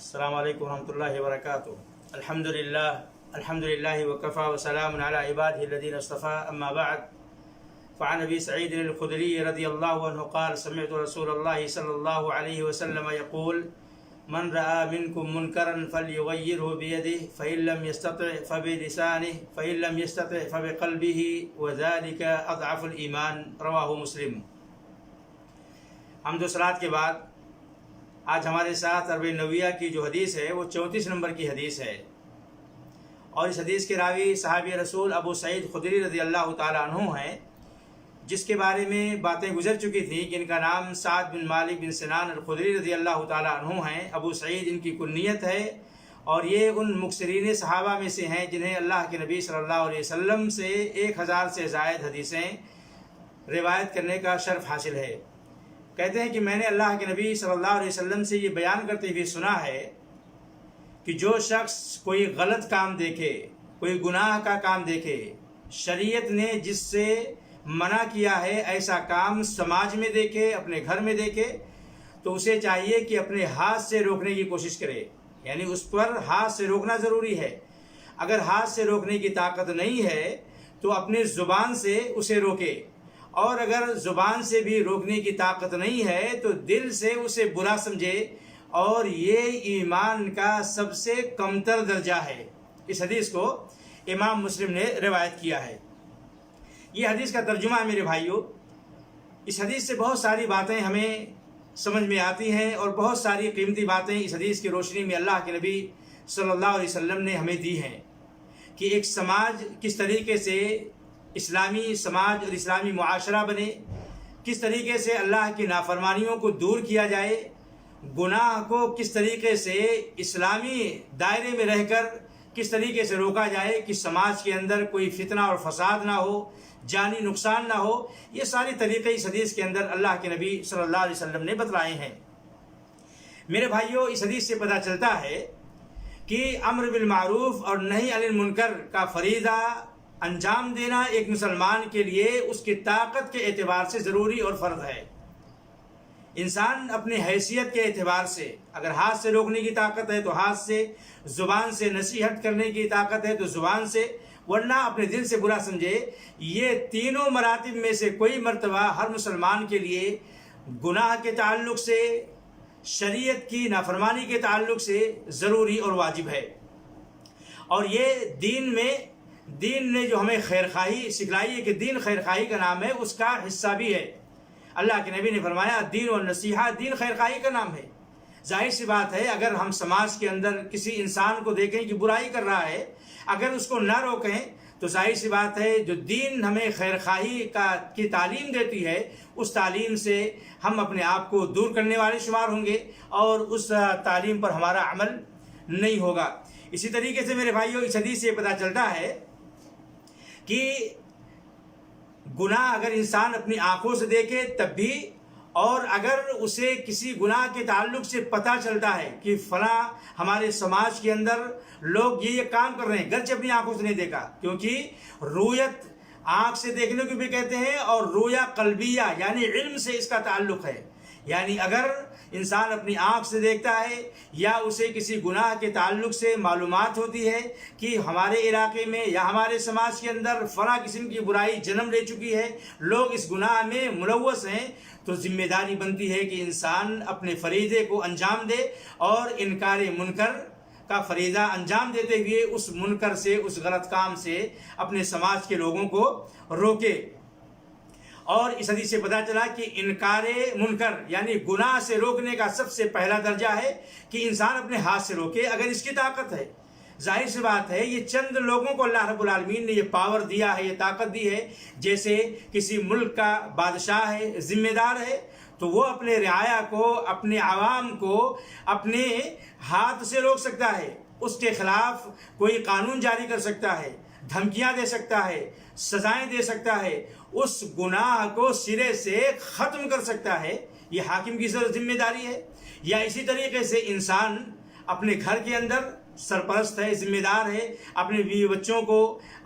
السلام علیکم ورحمۃ اللہ وبرکاتہ۔ الحمد للہ وکفیٰ وسلام علی عبادہ الذین اصطفیٰ، اما بعد فعن ابی سعید الخدری رضی اللہ عنہ قال سمعت رسول اللہ صلی اللہ علیہ وسلم یقول من رأى منکم منکرا فلیغیرہ بیدہ فإن لم یستطع فبلسانہ فإن لم یستطع فبقلبہ وذلک اضعف الایمان، رواہ مسلم۔ حمد و صلوات کے بعد آج ہمارے ساتھ عرب نویہ کی جو حدیث ہے وہ 34 نمبر کی حدیث ہے، اور اس حدیث کے راوی صحابی رسول ابو سعید خدری رضی اللہ تعالیٰ عنہ ہیں، جس کے بارے میں باتیں گزر چکی تھیں کہ ان کا نام سعد بن مالک بن سنان الخدری رضی اللہ تعالیٰ عنہ ہیں۔ ابو سعید ان کی کنیت ہے، اور یہ ان مکثرین صحابہ میں سے ہیں جنہیں اللہ کے نبی صلی اللہ علیہ وسلم سے 1000 سے زائد حدیثیں روایت کرنے کا شرف حاصل ہے۔ کہتے ہیں کہ میں نے اللہ کے نبی صلی اللہ علیہ وسلم سے یہ بیان کرتے ہوئے سنا ہے کہ جو شخص کوئی غلط کام دیکھے، کوئی گناہ کا کام دیکھے، شریعت نے جس سے منع کیا ہے ایسا کام سماج میں دیکھے، اپنے گھر میں دیکھے، تو اسے چاہیے کہ اپنے ہاتھ سے روکنے کی کوشش کرے، یعنی اس پر ہاتھ سے روکنا ضروری ہے۔ اگر ہاتھ سے روکنے کی طاقت نہیں ہے تو اپنے زبان سے اسے روکے، اور اگر زبان سے بھی روکنے کی طاقت نہیں ہے تو دل سے اسے برا سمجھے، اور یہ ایمان کا سب سے کمتر درجہ ہے۔ اس حدیث کو امام مسلم نے روایت کیا ہے۔ یہ حدیث کا ترجمہ ہے میرے بھائیوں۔ اس حدیث سے بہت ساری باتیں ہمیں سمجھ میں آتی ہیں، اور بہت ساری قیمتی باتیں اس حدیث کی روشنی میں اللہ کے نبی صلی اللہ علیہ وسلم نے ہمیں دی ہیں کہ ایک سماج کس طریقے سے اسلامی سماج اور اسلامی معاشرہ بنے، کس طریقے سے اللہ کی نافرمانیوں کو دور کیا جائے، گناہ کو کس طریقے سے اسلامی دائرے میں رہ کر کس طریقے سے روکا جائے کہ سماج کے اندر کوئی فتنہ اور فساد نہ ہو، جانی نقصان نہ ہو۔ یہ ساری طریقے اس حدیث کے اندر اللہ کے نبی صلی اللہ علیہ وسلم نے بتلائے ہیں۔ میرے بھائیوں، اس حدیث سے پتہ چلتا ہے کہ امر بالمعروف اور نہی عن المنکر کا فریضہ انجام دینا ایک مسلمان کے لیے اس کی طاقت کے اعتبار سے ضروری اور فرض ہے۔ انسان اپنی حیثیت کے اعتبار سے، اگر ہاتھ سے روکنے کی طاقت ہے تو ہاتھ سے، زبان سے نصیحت کرنے کی طاقت ہے تو زبان سے، ورنہ اپنے دل سے برا سمجھے۔ یہ تینوں مراتب میں سے کوئی مرتبہ ہر مسلمان کے لیے گناہ کے تعلق سے، شریعت کی نافرمانی کے تعلق سے ضروری اور واجب ہے۔ اور یہ دین نے جو ہمیں خیرخواہی سکھلائی ہے کہ دین خیرخواہی کا نام ہے، اس کا حصہ بھی ہے۔ اللہ کے نبی نے فرمایا دین والنصیحہ، دین خیرخواہی کا نام ہے۔ ظاہر سی بات ہے اگر ہم سماج کے اندر کسی انسان کو دیکھیں کہ برائی کر رہا ہے، اگر اس کو نہ روکیں تو ظاہر سی بات ہے جو دین ہمیں خیرخواہی کی تعلیم دیتی ہے، اس تعلیم سے ہم اپنے آپ کو دور کرنے والے شمار ہوں گے، اور اس تعلیم پر ہمارا عمل نہیں ہوگا۔ اسی طریقے سے میرے بھائیوں، اس حدیث سے پتہ چلتا ہے کہ گناہ اگر انسان اپنی آنکھوں سے دیکھے تب بھی، اور اگر اسے کسی گناہ کے تعلق سے پتہ چلتا ہے کہ فلاں ہمارے سماج کے اندر لوگ یہ کام کر رہے ہیں، گرچہ اپنی آنکھوں سے نہیں دیکھا، کیونکہ رویت آنکھ سے دیکھنے کو بھی کہتے ہیں، اور رویا قلبیہ یعنی علم سے اس کا تعلق ہے۔ یعنی اگر انسان اپنی آنکھ سے دیکھتا ہے یا اسے کسی گناہ کے تعلق سے معلومات ہوتی ہے کہ ہمارے علاقے میں یا ہمارے سماج کے اندر فلاں قسم کی برائی جنم لے چکی ہے، لوگ اس گناہ میں ملوث ہیں، تو ذمہ داری بنتی ہے کہ انسان اپنے فریضے کو انجام دے، اور انکار منکر کا فریضہ انجام دیتے ہوئے اس منکر سے، اس غلط کام سے اپنے سماج کے لوگوں کو روکے۔ اور اس حدیث سے پتہ چلا کہ انکار منکر یعنی گناہ سے روکنے کا سب سے پہلا درجہ ہے کہ انسان اپنے ہاتھ سے روکے اگر اس کی طاقت ہے۔ ظاہر سی بات ہے یہ چند لوگوں کو اللہ رب العالمین نے یہ پاور دیا ہے، یہ طاقت دی ہے۔ جیسے کسی ملک کا بادشاہ ہے، ذمہ دار ہے، تو وہ اپنے رعایا کو، اپنے عوام کو اپنے ہاتھ سے روک سکتا ہے، اس کے خلاف کوئی قانون جاری کر سکتا ہے، دھمکیاں دے سکتا ہے، سزائیں دے سکتا ہے، اس گناہ کو سرے سے ختم کر سکتا ہے۔ یہ حاکم کی ذمہ داری ہے۔ یا اسی طریقے سے انسان اپنے گھر کے اندر سرپرست ہے، ذمہ دار ہے، اپنے بیوی بچوں کو،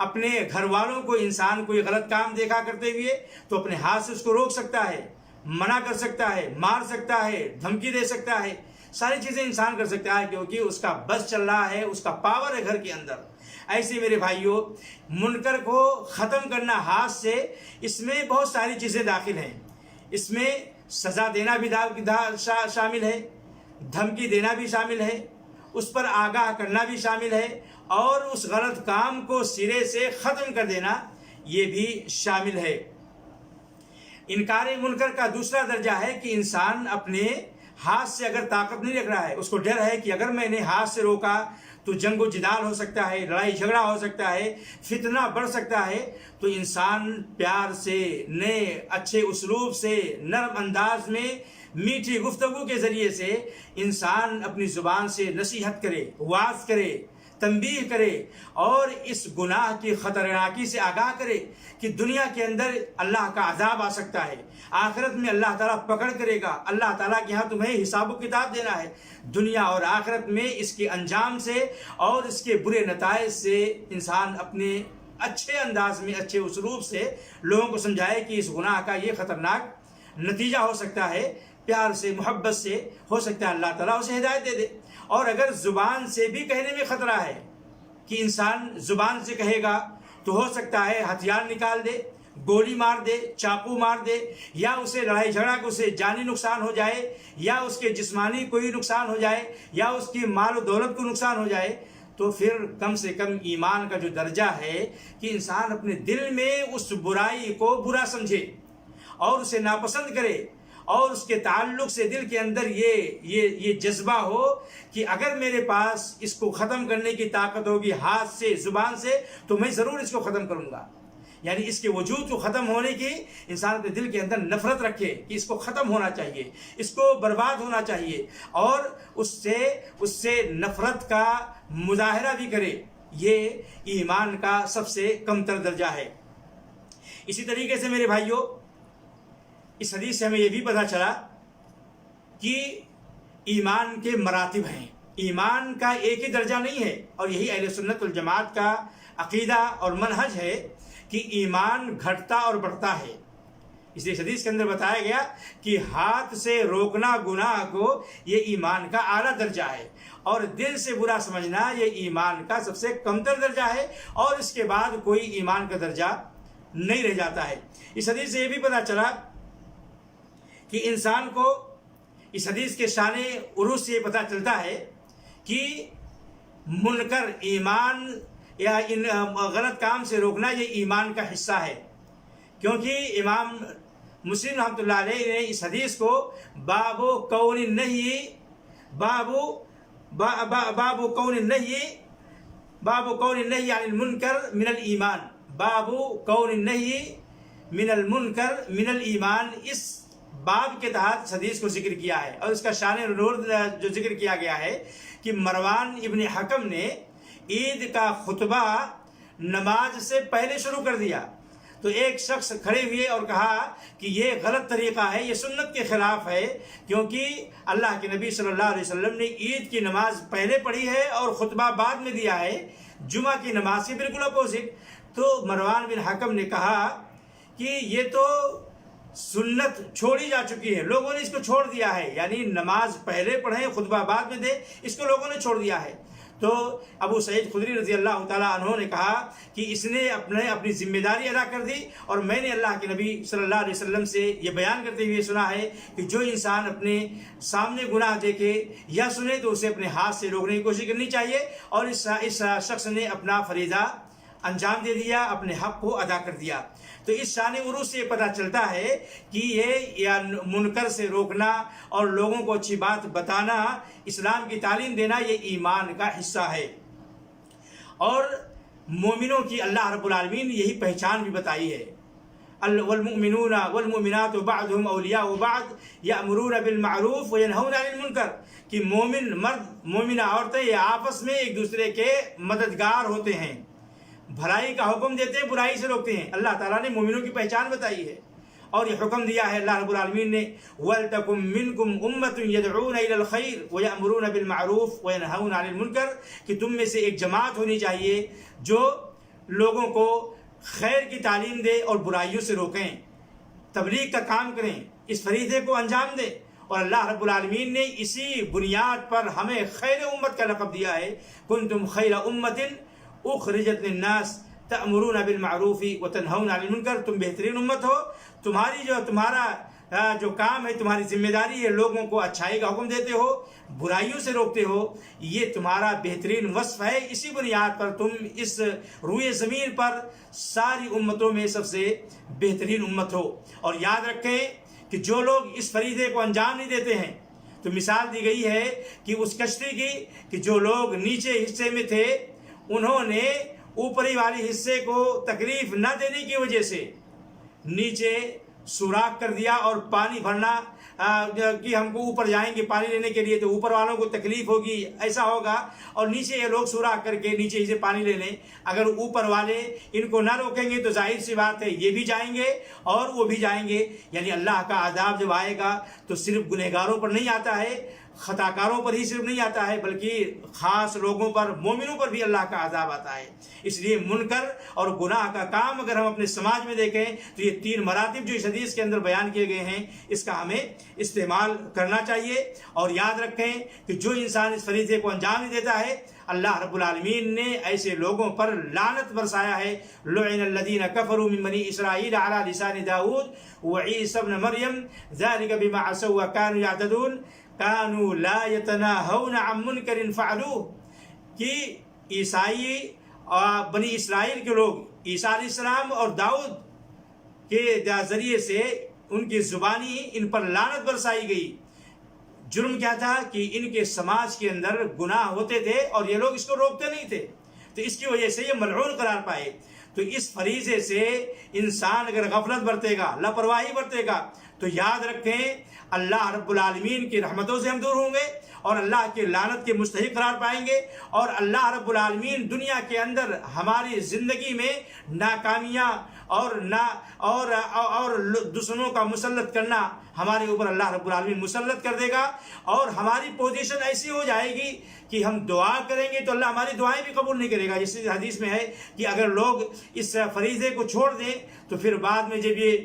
اپنے گھر والوں کو انسان کوئی غلط کام دیکھا کرتے ہوئے تو اپنے ہاتھ سے اس کو روک سکتا ہے، منع کر سکتا ہے، مار سکتا ہے، دھمکی دے سکتا ہے۔ ساری چیزیں انسان کر سکتا ہے کیونکہ اس کا بس چل رہا ہے، اس کا پاور ہے گھر کے اندر۔ ایسے میرے بھائیوں، منکر کو ختم کرنا ہاتھ سے، اس میں بہت ساری چیزیں داخل ہیں۔ اس میں سزا دینا بھی شامل ہے، دھمکی دینا بھی شامل ہے، اس پر آگاہ کرنا بھی شامل ہے، اور اس غلط کام کو سرے سے ختم کر دینا یہ بھی شامل ہے۔ انکار منکر کا دوسرا درجہ ہے کہ انسان اپنے ہاتھ سے اگر طاقت نہیں رکھ رہا ہے، اس کو ڈر ہے کہ اگر میں نے ہاتھ سے روکا تو جنگ و جدال ہو سکتا ہے، لڑائی جھگڑا ہو سکتا ہے، فتنہ بڑھ سکتا ہے، تو انسان پیار سے، نئے اچھے اسلوب سے، نرم انداز میں، میٹھی گفتگو کے ذریعے سے انسان اپنی زبان سے نصیحت کرے، وعظ کرے، تنبیہ کرے، اور اس گناہ کی خطرناکی سے آگاہ کرے کہ دنیا کے اندر اللہ کا عذاب آ سکتا ہے، آخرت میں اللہ تعالیٰ پکڑ کرے گا، اللہ تعالیٰ کے ہاں تمہیں حساب و کتاب دینا ہے۔ دنیا اور آخرت میں اس کے انجام سے اور اس کے برے نتائج سے انسان اپنے اچھے انداز میں، اچھے اسلوب سے لوگوں کو سمجھائے کہ اس گناہ کا یہ خطرناک نتیجہ ہو سکتا ہے، پیار سے، محبت سے ہو سکتا ہے اللہ تعالیٰ اسے ہدایت دے دے۔ اور اگر زبان سے بھی کہنے میں خطرہ ہے کہ انسان زبان سے کہے گا تو ہو سکتا ہے ہتھیار نکال دے، گولی مار دے، چاقو مار دے، یا اسے لڑائی جھگڑا کو اسے جانی نقصان ہو جائے، یا اس کے جسمانی کوئی نقصان ہو جائے، یا اس کی مال و دولت کو نقصان ہو جائے، تو پھر کم سے کم ایمان کا جو درجہ ہے کہ انسان اپنے دل میں اس برائی کو برا سمجھے اور اسے ناپسند کرے، اور اس کے تعلق سے دل کے اندر یہ جذبہ ہو کہ اگر میرے پاس اس کو ختم کرنے کی طاقت ہوگی ہاتھ سے، زبان سے، تو میں ضرور اس کو ختم کروں گا۔ یعنی اس کے وجود کو ختم ہونے کی انسان کے دل کے اندر نفرت رکھے کہ اس کو ختم ہونا چاہیے، اس کو برباد ہونا چاہیے، اور اس سے نفرت کا مظاہرہ بھی کرے۔ یہ ایمان کا سب سے کم تر درجہ ہے۔ اسی طریقے سے میرے بھائیوں، اس حدیث سے ہمیں یہ بھی پتہ چلا کہ ایمان کے مراتب ہیں، ایمان کا ایک ہی درجہ نہیں ہے، اور یہی اہل سنت والجماعت کا عقیدہ اور منہج ہے کہ ایمان گھٹتا اور بڑھتا ہے۔ اس لیے حدیث کے اندر بتایا گیا کہ ہاتھ سے روکنا گناہ کو یہ ایمان کا اعلیٰ درجہ ہے، اور دل سے برا سمجھنا یہ ایمان کا سب سے کم تر درجہ ہے، اور اس کے بعد کوئی ایمان کا درجہ نہیں رہ جاتا ہے۔ اس حدیث سے یہ بھی پتہ چلا کہ انسان کو، اس حدیث کے شان عروج سے یہ پتہ چلتا ہے کہ منکر، ایمان یا ان غلط کام سے روکنا یہ ایمان کا حصہ ہے، کیونکہ امام مسلم رحمۃ اللہ علیہ نے اس حدیث کو باب کون النہی عن المنکر من الایمان، باب کون النہی من المنکر من الایمان، اس باب کے تحت اس حدیث کو ذکر کیا ہے۔ اور اس کا شان نزول جو ذکر کیا گیا ہے کہ مروان ابن حکم نے عید کا خطبہ نماز سے پہلے شروع کر دیا، تو ایک شخص کھڑے ہوئے اور کہا کہ یہ غلط طریقہ ہے، یہ سنت کے خلاف ہے، کیونکہ اللہ کے نبی صلی اللہ علیہ وسلم نے عید کی نماز پہلے پڑھی ہے اور خطبہ بعد میں دیا ہے، جمعہ کی نماز کے بالکل اپوزٹ۔ تو مروان بن حکم نے کہا کہ یہ تو سنت چھوڑی جا چکی ہے، لوگوں نے اس کو چھوڑ دیا ہے، یعنی نماز پہلے پڑھیں خطبہ بعد میں دیں، اس کو لوگوں نے چھوڑ دیا ہے۔ تو ابو سعید خدری رضی اللہ تعالیٰ عنہ نے کہا کہ اس نے اپنی ذمہ داری ادا کر دی، اور میں نے اللہ کے نبی صلی اللہ علیہ وسلم سے یہ بیان کرتے ہوئے سنا ہے کہ جو انسان اپنے سامنے گناہ دیکھے یا سنے تو اسے اپنے ہاتھ سے روکنے کی کوشش کرنی چاہیے، اور اس شخص نے اپنا فریضہ انجام دے دیا، اپنے حق کو ادا کر دیا۔ تو اس شان عروج سے یہ پتہ چلتا ہے کہ یہ منکر سے روکنا اور لوگوں کو اچھی بات بتانا، اسلام کی تعلیم دینا، یہ ایمان کا حصہ ہے۔ اور مومنوں کی اللہ رب العالمین نے یہی پہچان بھی بتائی ہے، والمؤمنون والمؤمنات بعضهم اولیاء بعض یأمرون بالمعروف وینہون عن المنکر، کہ مومن مرد، مومنہ عورتیں یہ آپس میں ایک دوسرے کے مددگار ہوتے ہیں، بھلائی کا حکم دیتے ہیں، برائی سے روکتے ہیں۔ اللہ تعالیٰ نے مومنوں کی پہچان بتائی ہے، اور یہ حکم دیا ہے اللہ رب العالمین نے، وَلْتَكُمْ مِنْكُمْ أُمَّةٌ يَدْعُونَ إِلَى الْخَيْرِ وَيَأْمُرُونَ بِالْمَعْرُوفِ وَيَنْهَوْنَ عَنِ الْمُنْكَرِ، کہ تم میں سے ایک جماعت ہونی چاہیے جو لوگوں کو خیر کی تعلیم دے اور برائیوں سے روکیں، تبلیغ کا کام کریں، اس فریضے کو انجام دیں، اور اللہ رب العالمین نے اسی بنیاد پر ہمیں خیر امت کا لقب دیا ہے، کنتم خیر امت اخرجت للناس تأمرون بالمعروف وتنہون عن المنکر، تم بہترین امت ہو، تمہارا جو کام ہے، تمہاری ذمہ داری ہے، لوگوں کو اچھائی کا حکم دیتے ہو، برائیوں سے روکتے ہو، یہ تمہارا بہترین وصف ہے، اسی بنیاد پر تم اس روئے زمین پر ساری امتوں میں سب سے بہترین امت ہو۔ اور یاد رکھیں کہ جو لوگ اس فریضے کو انجام نہیں دیتے ہیں، تو مثال دی گئی ہے کہ اس کشتی کی کہ جو لوگ نیچے حصے میں تھے انہوں نے اوپری والے حصے کو تکلیف نہ دینے کی وجہ سے نیچے سوراخ کر دیا، اور پانی بھرنا کہ ہم کو اوپر جائیں گے پانی لینے کے لیے تو اوپر والوں کو تکلیف ہوگی، ایسا ہوگا، اور نیچے یہ لوگ سوراخ کر کے نیچے سے پانی لے لیں۔ اگر اوپر والے ان کو نہ روکیں گے تو ظاہر سی بات ہے یہ بھی جائیں گے اور وہ بھی جائیں گے۔ یعنی اللہ کا عذاب جب آئے گا تو صرف گنہگاروں پر نہیں آتا ہے، خطا کاروں پر ہی صرف نہیں آتا ہے، بلکہ خاص لوگوں پر، مومنوں پر بھی اللہ کا عذاب آتا ہے۔ اس لیے منکر اور گناہ کا کام اگر ہم اپنے سماج میں دیکھیں تو یہ 3 مراتب جو اس حدیث کے اندر بیان کیے گئے ہیں، اس کا ہمیں استعمال کرنا چاہیے۔ اور یاد رکھیں کہ جو انسان اس فریضے کو انجام نہیں دیتا ہے، اللہ رب العالمین نے ایسے لوگوں پر لعنت برسایا ہے۔ لعن الذین کفروا من بنی اسرائیل علی لسان داؤد وعیسی ابن مریم ذلک بما عصوا وکانوا یعتدون کانوا لا یتناہون عن منکر فعلوہ، کہ عیسائی بنی اسرائیل کے لوگ عیسیٰ علیہ السلام اور داؤد کے ذریعے سے ان کی زبانی ان پر لعنت برسائی گئی۔ جرم کیا تھا کہ ان کے سماج کے اندر گناہ ہوتے تھے اور یہ لوگ اس کو روکتے نہیں تھے، تو اس کی وجہ سے یہ ملعون قرار پائے۔ تو اس فریضے سے انسان اگر غفلت برتے گا، لاپرواہی برتے گا، تو یاد رکھیں اللہ رب العالمین کی رحمتوں سے ہم دور ہوں گے اور اللہ کے لعنت کے مستحق قرار پائیں گے، اور اللہ رب العالمین دنیا کے اندر ہماری زندگی میں ناکامیاں اور دشمنوں کا مسلط کرنا ہمارے اوپر اللہ رب العالمین مسلط کر دے گا، اور ہماری پوزیشن ایسی ہو جائے گی کہ ہم دعا کریں گے تو اللہ ہماری دعائیں بھی قبول نہیں کرے گا۔ جس حدیث میں ہے کہ اگر لوگ اس فریضے کو چھوڑ دیں تو پھر بعد میں جب یہ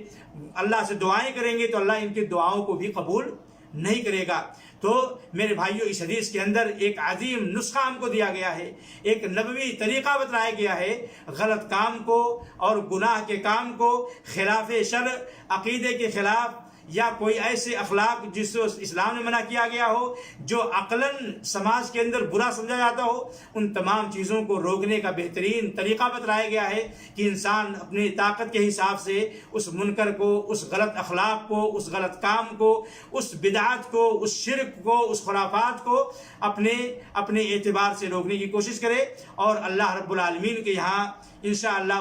اللہ سے دعائیں کریں گے تو اللہ ان کی دعاؤں کو بھی قبول نہیں کرے گا۔ تو میرے بھائیوں، اس حدیث کے اندر ایک عظیم نسخہ ہم کو دیا گیا ہے، ایک نبوی طریقہ بتایا گیا ہے غلط کام کو اور گناہ کے کام کو، خلاف شرع، عقیدے کے خلاف یا کوئی ایسے اخلاق جس کو اسلام نے منع کیا گیا ہو، جو عقلاً سماج کے اندر برا سمجھا جاتا ہو، ان تمام چیزوں کو روکنے کا بہترین طریقہ بتلایا گیا ہے کہ انسان اپنی طاقت کے حساب سے اس منکر کو، اس غلط اخلاق کو، اس غلط کام کو، اس بدعات کو، اس شرک کو، اس خرافات کو اپنے اعتبار سے روکنے کی کوشش کرے، اور اللہ رب العالمین کے یہاں انشاءاللہ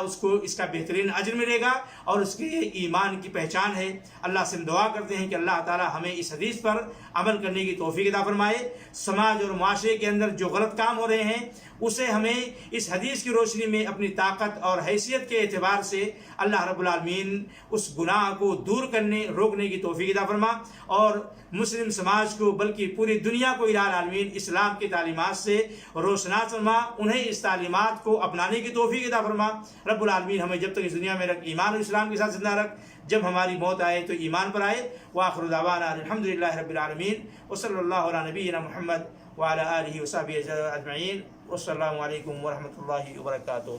اس کا بہترین اجر ملے گا، اور اس کے ایمان کی پہچان ہے۔ اللہ سے دعا کرتے ہیں کہ اللہ تعالی ہمیں اس حدیث پر عمل کرنے کی توفیق عطا فرمائے۔ سماج اور معاشرے کے اندر جو غلط کام ہو رہے ہیں اسے ہمیں اس حدیث کی روشنی میں اپنی طاقت اور حیثیت کے اعتبار سے اللہ رب العالمین اس گناہ کو دور روکنے کی توفیق عطا فرما، اور مسلم سماج کو بلکہ پوری دنیا کو الہ العالمین اسلام کی تعلیمات سے روشناس فرما، انہیں اس تعلیمات کو اپنانے کی توفیق عطا فرما۔ رب العالمین ہمیں جب تک اس دنیا میں رکھ، ایمان اور اسلام کے ساتھ زندہ رکھ، جب ہماری موت آئے تو ایمان پر آئے۔ وآخر دعوانا الحمدللہ رب العالمین، وصلی اللہ علی نبینا محمد وعلی آلہ وصحبہ اجمعین، والسلام علیکم ورحمۃ اللہ وبرکاتہ۔